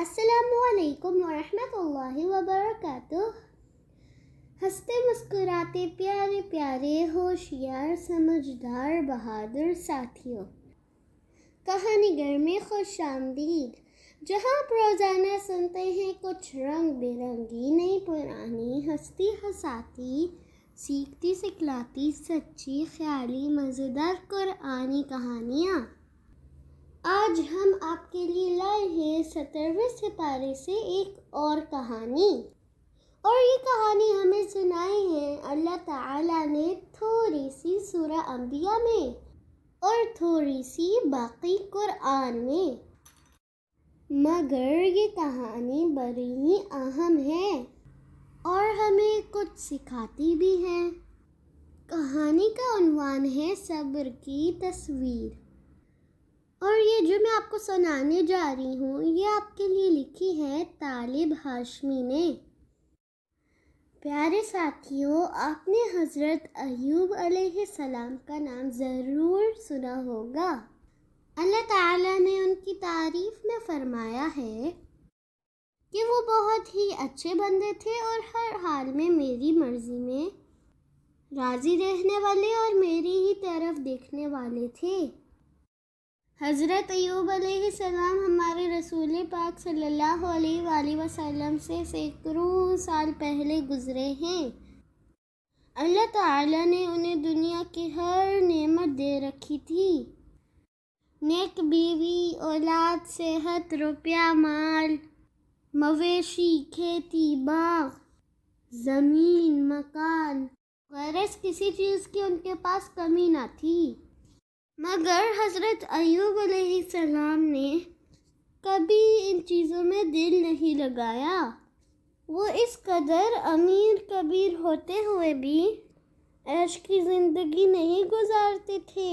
السلام علیکم ورحمۃ اللہ وبرکاتہ۔ ہنستے مسکراتے پیارے پیارے ہوشیار سمجھدار بہادر ساتھیوں، کہانی گھر میں خوش آمدید، جہاں آپ روزانہ سنتے ہیں کچھ رنگ برنگی نئی پرانی ہستی ہساتی سیکھتی سکھلاتی سچی خیالی مزیدار قرآنی کہانیاں۔ آج ہم آپ کے لیے لائے ہیں 17ویں سپارے سے ایک اور کہانی، اور یہ کہانی ہمیں سنائی ہے اللہ تعالیٰ نے تھوڑی سی سورہ انبیاء میں اور تھوڑی سی باقی قرآن میں، مگر یہ کہانی بڑی ہی اہم ہے اور ہمیں کچھ سکھاتی بھی ہے۔ کہانی کا عنوان ہے صبر کی تصویر، اور یہ جو میں آپ کو سنانے جا رہی ہوں یہ آپ کے لیے لکھی ہے طالب ہاشمی نے۔ پیارے ساتھیوں، آپ نے حضرت ایوب علیہ السلام کا نام ضرور سنا ہوگا۔ اللہ تعالیٰ نے ان کی تعریف میں فرمایا ہے کہ وہ بہت ہی اچھے بندے تھے اور ہر حال میں میری مرضی میں راضی رہنے والے اور میری ہی طرف دیکھنے والے تھے۔ حضرت ایوب علیہ السلام ہمارے رسول پاک صلی اللہ علیہ وآلہ وسلم سے سینکڑوں سال پہلے گزرے ہیں۔ اللہ تعالیٰ نے انہیں دنیا کی ہر نعمت دے رکھی تھی، نیک بیوی، اولاد، صحت، روپیہ، مال، مویشی، کھیتی، باغ، زمین، مکان، غرض کسی چیز کی ان کے پاس کمی نہ تھی۔ مگر حضرت ایوب علیہ السلام نے کبھی ان چیزوں میں دل نہیں لگایا۔ وہ اس قدر امیر کبیر ہوتے ہوئے بھی عیش کی زندگی نہیں گزارتے تھے،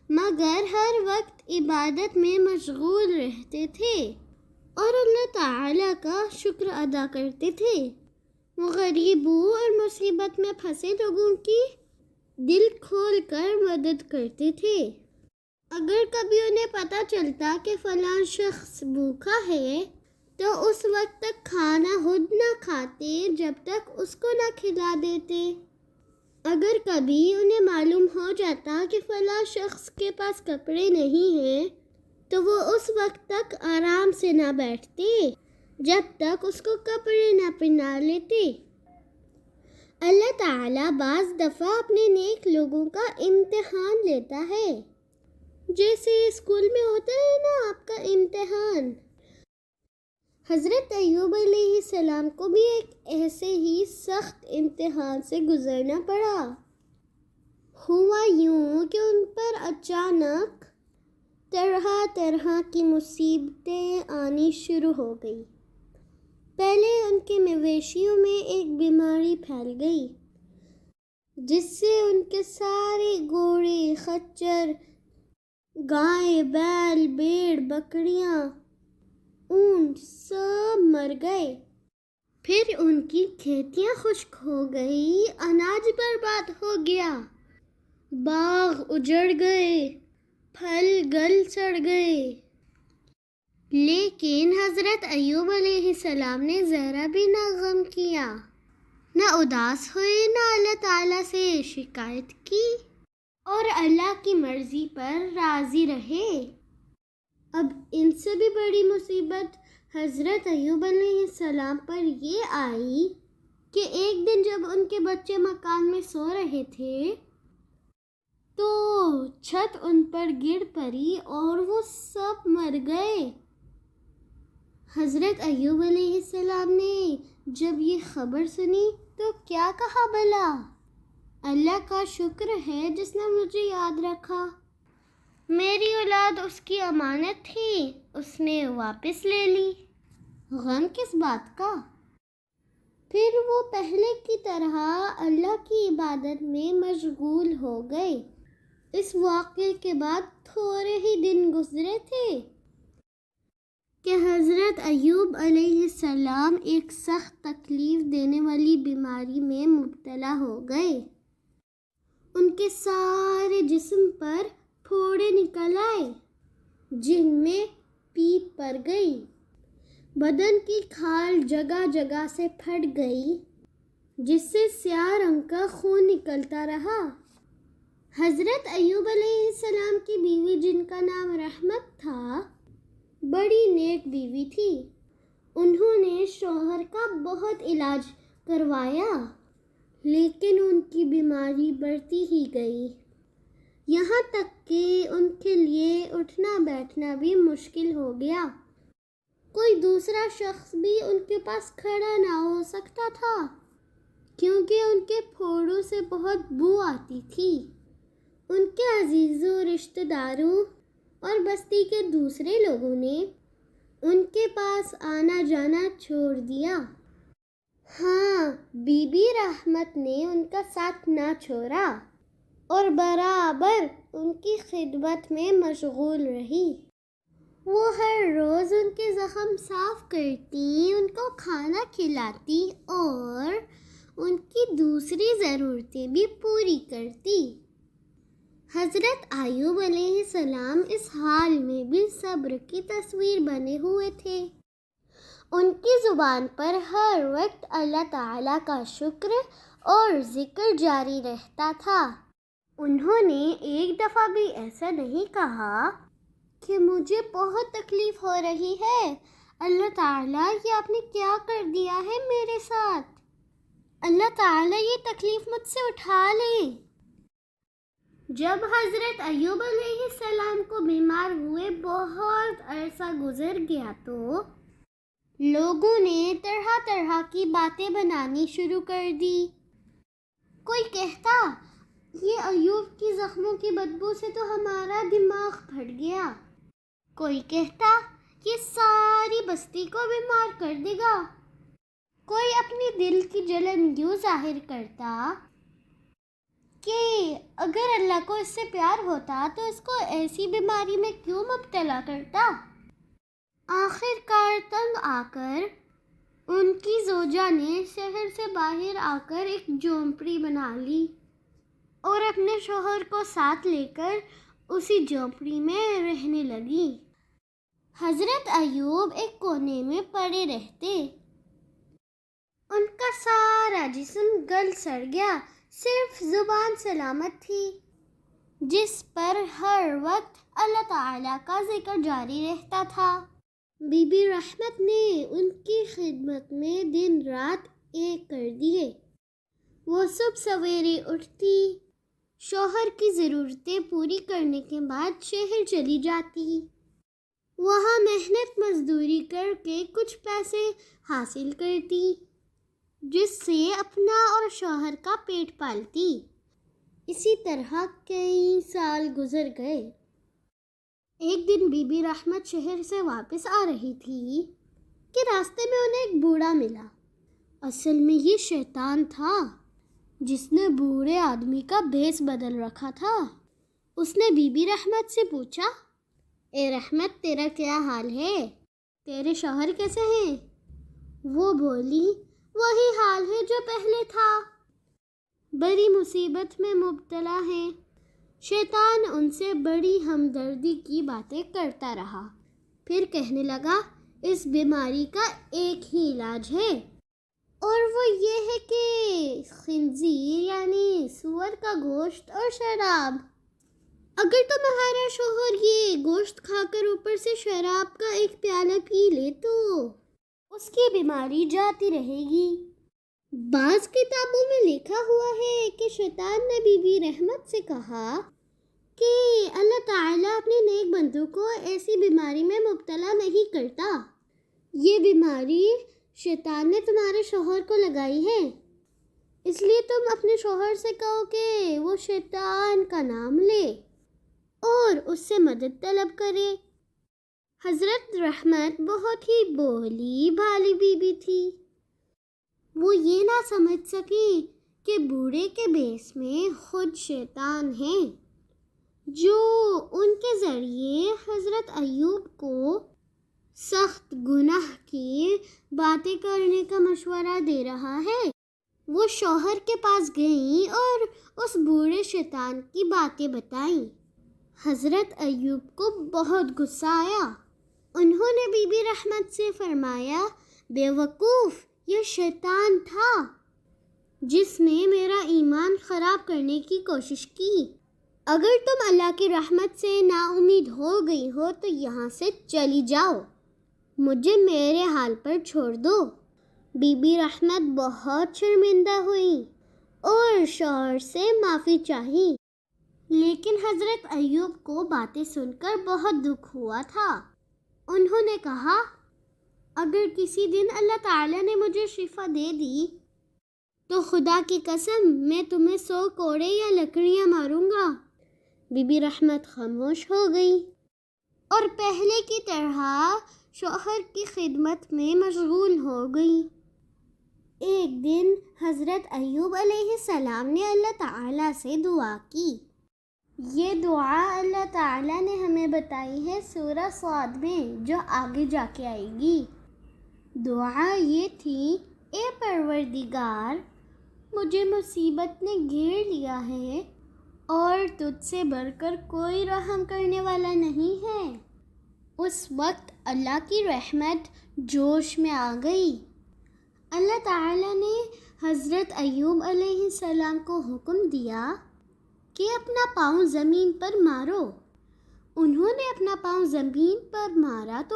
مگر ہر وقت عبادت میں مشغول رہتے تھے اور اللہ تعالیٰ کا شکر ادا کرتے تھے۔ وہ غریبوں اور مصیبت میں پھنسے لوگوں کی دل کھول کر مدد کرتے تھے۔ اگر کبھی انہیں پتہ چلتا کہ فلاں شخص بھوکا ہے تو اس وقت تک کھانا خود نہ کھاتے جب تک اس کو نہ کھلا دیتے۔ اگر کبھی انہیں معلوم ہو جاتا کہ فلاں شخص کے پاس کپڑے نہیں ہیں تو وہ اس وقت تک آرام سے نہ بیٹھتے جب تک اس کو کپڑے نہ پہنا لیتے۔ اللہ تعالیٰ بعض دفعہ اپنے نیک لوگوں کا امتحان لیتا ہے، جیسے اسکول میں ہوتا ہے نا آپ کا امتحان۔ حضرت ایوب علیہ السلام کو بھی ایک ایسے ہی سخت امتحان سے گزرنا پڑا۔ ہوا یوں کہ ان پر اچانک طرح طرح کی مصیبتیں آنی شروع ہو گئی۔ پہلے ان کے مویشیوں میں ایک بیماری پھیل گئی جس سے ان کے سارے گھوڑے، خچر، گائے، بیل، بھیڑ، بکریاں، اونٹ سب مر گئے۔ پھر ان کی کھیتیاں خشک ہو گئی، اناج برباد ہو گیا، باغ اجڑ گئے، پھل گل سڑ گئے۔ لیکن حضرت ایوب علیہ السلام نے ذرا بھی نہ غم کیا، نہ اداس ہوئے، نہ اللہ تعالیٰ سے شکایت کی اور اللہ کی مرضی پر راضی رہے۔ اب ان سے بھی بڑی مصیبت حضرت ایوب علیہ السلام پر یہ آئی کہ ایک دن جب ان کے بچے مکان میں سو رہے تھے تو چھت ان پر گر پڑی اور وہ سب مر گئے۔ حضرت ایوب علیہ السلام نے جب یہ خبر سنی تو کیا کہا بھلا؟ اللہ کا شکر ہے جس نے مجھے یاد رکھا، میری اولاد اس کی امانت تھی، اس نے واپس لے لی، غم کس بات کا؟ پھر وہ پہلے کی طرح اللہ کی عبادت میں مشغول ہو گئے۔ اس واقعے کے بعد تھوڑے ہی دن گزرے تھے کہ حضرت ایوب علیہ السلام ایک سخت تکلیف دینے والی بیماری میں مبتلا ہو گئے۔ ان کے سارے جسم پر پھوڑے نکل آئے جن میں پیپ پڑ گئی، بدن کی کھال جگہ جگہ سے پھٹ گئی جس سے سیاہ رنگ کا خون نکلتا رہا۔ حضرت ایوب علیہ السلام کی بیوی جن کا نام رحمت تھا بڑی نیک بیوی تھی۔ انہوں نے شوہر کا بہت علاج کروایا لیکن ان کی بیماری بڑھتی ہی گئی، یہاں تک کہ ان کے لیے اٹھنا بیٹھنا بھی مشکل ہو گیا۔ کوئی دوسرا شخص بھی ان کے پاس کھڑا نہ ہو سکتا تھا کیونکہ ان کے پھوڑوں سے بہت بو آتی تھی۔ ان کے عزیزوں، رشتہ داروں اور بستی کے دوسرے لوگوں نے ان کے پاس آنا جانا چھوڑ دیا۔ ہاں، بی بی رحمت نے ان کا ساتھ نہ چھوڑا اور برابر ان کی خدمت میں مشغول رہی۔ وہ ہر روز ان کے زخم صاف کرتی، ان کو کھانا کھلاتی اور ان کی دوسری ضرورتیں بھی پوری کرتی۔ حضرت ایوب علیہ السلام اس حال میں بھی صبر کی تصویر بنے ہوئے تھے۔ ان کی زبان پر ہر وقت اللہ تعالیٰ کا شکر اور ذکر جاری رہتا تھا۔ انہوں نے ایک دفعہ بھی ایسا نہیں کہا کہ مجھے بہت تکلیف ہو رہی ہے، اللہ تعالیٰ یہ آپ نے کیا کر دیا ہے میرے ساتھ، اللہ تعالیٰ یہ تکلیف مجھ سے اٹھا لے۔ جب حضرت ایوب علیہ السلام کو بیمار ہوئے بہت عرصہ گزر گیا تو لوگوں نے طرح طرح کی باتیں بنانی شروع کر دی۔ کوئی کہتا یہ ایوب کی زخموں کی بدبو سے تو ہمارا دماغ پھٹ گیا، کوئی کہتا یہ ساری بستی کو بیمار کر دے گا، کوئی اپنی دل کی جلن یوں ظاہر کرتا کہ اگر اللہ کو اس سے پیار ہوتا تو اس کو ایسی بیماری میں کیوں مبتلا کرتا۔ آخر کار تنگ آ کر ان کی زوجہ نے شہر سے باہر آ کر ایک جھونپڑی بنا لی اور اپنے شوہر کو ساتھ لے کر اسی جھونپڑی میں رہنے لگی۔ حضرت ایوب ایک کونے میں پڑے رہتے، ان کا سارا جسم گل سڑ گیا، صرف زبان سلامت تھی جس پر ہر وقت اللہ تعالیٰ کا ذکر جاری رہتا تھا۔ بی بی رحمت نے ان کی خدمت میں دن رات ایک کر دیے۔ وہ صبح سویرے اٹھتی، شوہر کی ضرورتیں پوری کرنے کے بعد شہر چلی جاتی، وہاں محنت مزدوری کر کے کچھ پیسے حاصل کرتی جس سے اپنا اور شوہر کا پیٹ پالتی۔ اسی طرح کئی سال گزر گئے۔ ایک دن بی بی رحمت شہر سے واپس آ رہی تھی کہ راستے میں انہیں ایک بوڑھا ملا۔ اصل میں یہ شیطان تھا جس نے بوڑھے آدمی کا بھیس بدل رکھا تھا۔ اس نے بی بی رحمت سے پوچھا، اے رحمت تیرا کیا حال ہے؟ تیرے شوہر کیسے ہیں؟ وہ بولی، وہی حال ہے جو پہلے تھا، بڑی مصیبت میں مبتلا ہیں۔ شیطان ان سے بڑی ہمدردی کی باتیں کرتا رہا، پھر کہنے لگا اس بیماری کا ایک ہی علاج ہے اور وہ یہ ہے کہ خنزیر یعنی سور کا گوشت اور شراب۔ اگر تمہارا شوہر یہ گوشت کھا کر اوپر سے شراب کا ایک پیالہ پی لے تو اس کی بیماری جاتی رہے گی۔ بعض کتابوں میں لکھا ہوا ہے کہ شیطان نے بی بی رحمت سے کہا کہ اللہ تعالیٰ اپنے نیک بندوں کو ایسی بیماری میں مبتلا نہیں کرتا، یہ بیماری شیطان نے تمہارے شوہر کو لگائی ہے، اس لیے تم اپنے شوہر سے کہو کہ وہ شیطان کا نام لے اور اس سے مدد طلب کرے۔ حضرت رحمت بہت ہی بولی بھالی بی بی تھی، وہ یہ نہ سمجھ سکی کہ بوڑھے کے بھیس میں خود شیطان ہے جو ان کے ذریعے حضرت ایوب کو سخت گناہ کی باتیں کرنے کا مشورہ دے رہا ہے۔ وہ شوہر کے پاس گئیں اور اس بوڑھے شیطان کی باتیں بتائیں۔ حضرت ایوب کو بہت غصہ آیا۔ انہوں نے بی بی رحمت سے فرمایا بے وقوف، یہ شیطان تھا جس نے میرا ایمان خراب کرنے کی کوشش کی۔ اگر تم اللہ کی رحمت سے نا امید ہو گئی ہو تو یہاں سے چلی جاؤ، مجھے میرے حال پر چھوڑ دو۔ بی بی رحمت بہت شرمندہ ہوئی اور شوہر سے معافی چاہی، لیکن حضرت ایوب کو باتیں سن کر بہت دکھ ہوا تھا۔ انہوں نے کہا، اگر کسی دن اللہ تعالیٰ نے مجھے شفا دے دی تو خدا کی قسم میں تمہیں 100 کوڑے یا لکڑیاں ماروں گا۔ بی بی رحمت خاموش ہو گئی اور پہلے کی طرح شوہر کی خدمت میں مشغول ہو گئی۔ ایک دن حضرت ایوب علیہ السلام نے اللہ تعالیٰ سے دعا کی۔ یہ دعا اللہ تعالیٰ نے ہمیں بتائی ہے سورہ صاد میں، جو آگے جا کے آئے گی۔ دعا یہ تھی، اے پروردگار، مجھے مصیبت نے گھیر لیا ہے اور تجھ سے بڑھ کر کوئی رحم کرنے والا نہیں ہے۔ اس وقت اللہ کی رحمت جوش میں آ گئی۔ اللہ تعالیٰ نے حضرت ایوب علیہ السلام کو حکم دیا کہ اپنا پاؤں زمین پر مارو۔ انہوں نے اپنا پاؤں زمین پر مارا تو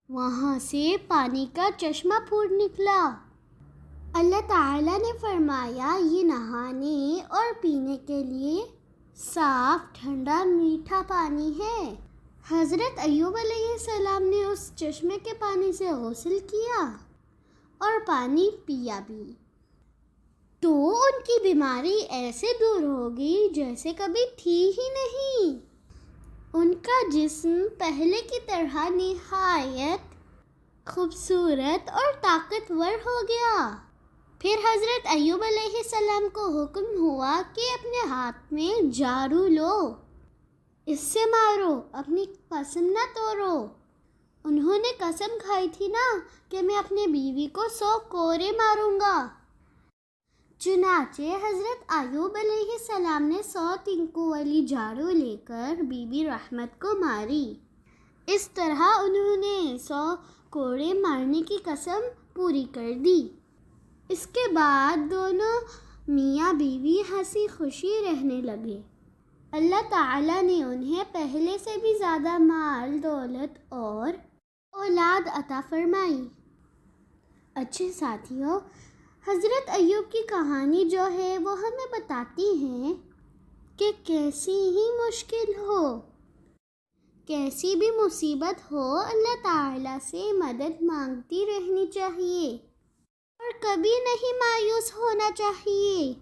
وہاں سے پانی کا چشمہ پھوٹ نکلا۔ اللہ تعالیٰ نے فرمایا، یہ نہانے اور پینے کے لیے صاف ٹھنڈا میٹھا پانی ہے۔ حضرت ایوب علیہ السلام نے اس چشمے کے پانی سے غسل کیا اور پانی پیا بھی، تو ان کی بیماری ایسے دور ہو گئی جیسے کبھی تھی ہی نہیں۔ ان کا جسم پہلے کی طرح نہایت خوبصورت اور طاقتور ہو گیا۔ پھر حضرت ایوب علیہ السلام کو حکم ہوا کہ اپنے ہاتھ میں جھاڑو لو، اس سے مارو، اپنی قسم نہ توڑو۔ انہوں نے قسم کھائی تھی نا کہ میں اپنے بیوی کو 100 کوڑے ماروں گا۔ چنانچہ حضرت ایوب علیہ السلام نے 100 تنکوں والی جھاڑو لے کر بی بی رحمت کو ماری۔ اس طرح انہوں نے 100 کوڑے مارنے کی قسم پوری کر دی۔ اس کے بعد دونوں میاں بیوی ہنسی خوشی رہنے لگے۔ اللہ تعالیٰ نے انہیں پہلے سے بھی زیادہ مال دولت اور اولاد عطا فرمائی۔ اچھے ساتھیوں، حضرت ایوب کی کہانی جو ہے وہ ہمیں بتاتی ہے کہ کیسی ہی مشکل ہو، کیسی بھی مصیبت ہو، اللہ تعالیٰ سے مدد مانگتی رہنی چاہیے اور کبھی نہیں مایوس ہونا چاہیے۔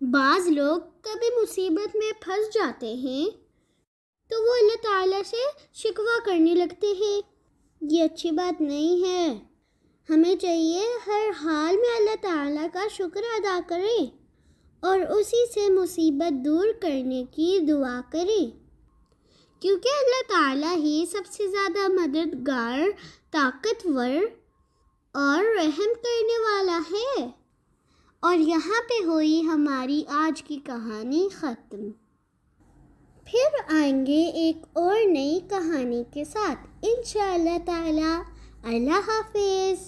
بعض لوگ کبھی مصیبت میں پھنس جاتے ہیں تو وہ اللہ تعالیٰ سے شکوہ کرنے لگتے ہیں۔ یہ اچھی بات نہیں ہے۔ ہمیں چاہیے ہر حال میں اللہ تعالیٰ کا شکر ادا کریں اور اسی سے مصیبت دور کرنے کی دعا کریں، کیونکہ اللہ تعالیٰ ہی سب سے زیادہ مددگار، طاقتور اور رحم کرنے والا ہے۔ اور یہاں پہ ہوئی ہماری آج کی کہانی ختم۔ پھر آئیں گے ایک اور نئی کہانی کے ساتھ انشاءاللہ تعالی۔ اللہ حافظ۔